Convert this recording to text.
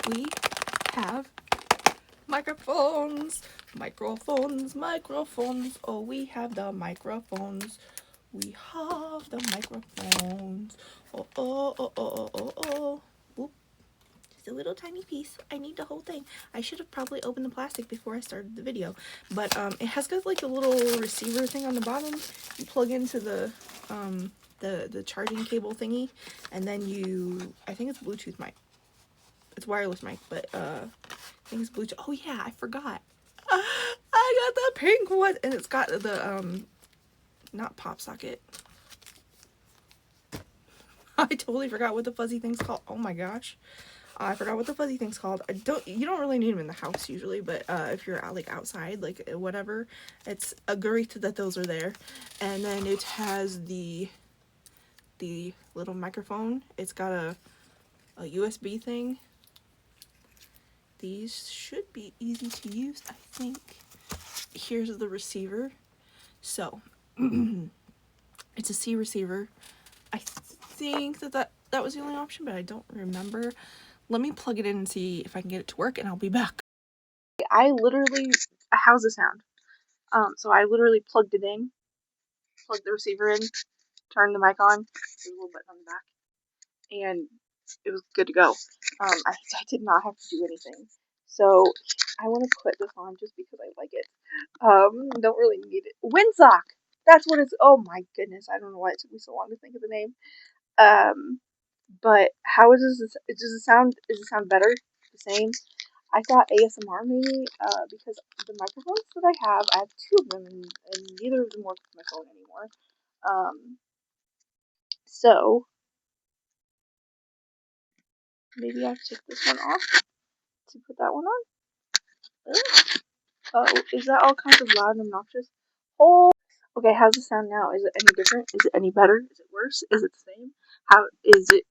we have microphones. Microphones. Oh, we have the microphones. We have the microphones. Oh, oh, oh, oh, oh, oh. Whoop. Just a little tiny piece. I need the whole thing. I should have probably opened the plastic before I started the video. But it has got like a little receiver thing on the bottom. You plug into the charging cable thingy, and then I think it's Bluetooth mic. It's wireless mic, but I think it's Bluetooth. Oh yeah, I forgot. I got the pink one, and it's got the not pop socket. I totally forgot what the fuzzy thing's called. Oh my gosh. I forgot what the fuzzy thing's called. You don't really need them in the house usually, but if you're out, like outside, like whatever, it's great that those are there. And then it has the little microphone. It's got a USB thing. These should be easy to use, I think. Here's the receiver. So it's a C receiver. I think that was the only option, but I don't remember. Let me plug it in and see if I can get it to work, and I'll be back. How's the sound? So I literally plugged it in, plugged the receiver in, turned the mic on, there's a little button on the back, and it was good to go. I did not have to do anything. So I want to put this on just because I like it. Don't really need it. Windsock! That's what it's, oh my goodness, I don't know why it took me so long to think of the name. But how does it sound better? The same? I thought ASMR maybe, because the microphones that I have 2 of them, and neither of them work with my phone anymore. So maybe I have to take this one off to put that one on. Oh, is that all kinds of loud and obnoxious? Oh, okay. How's it sound now? Is it any different? Is it any better? Is it worse? Is it the same? How is it?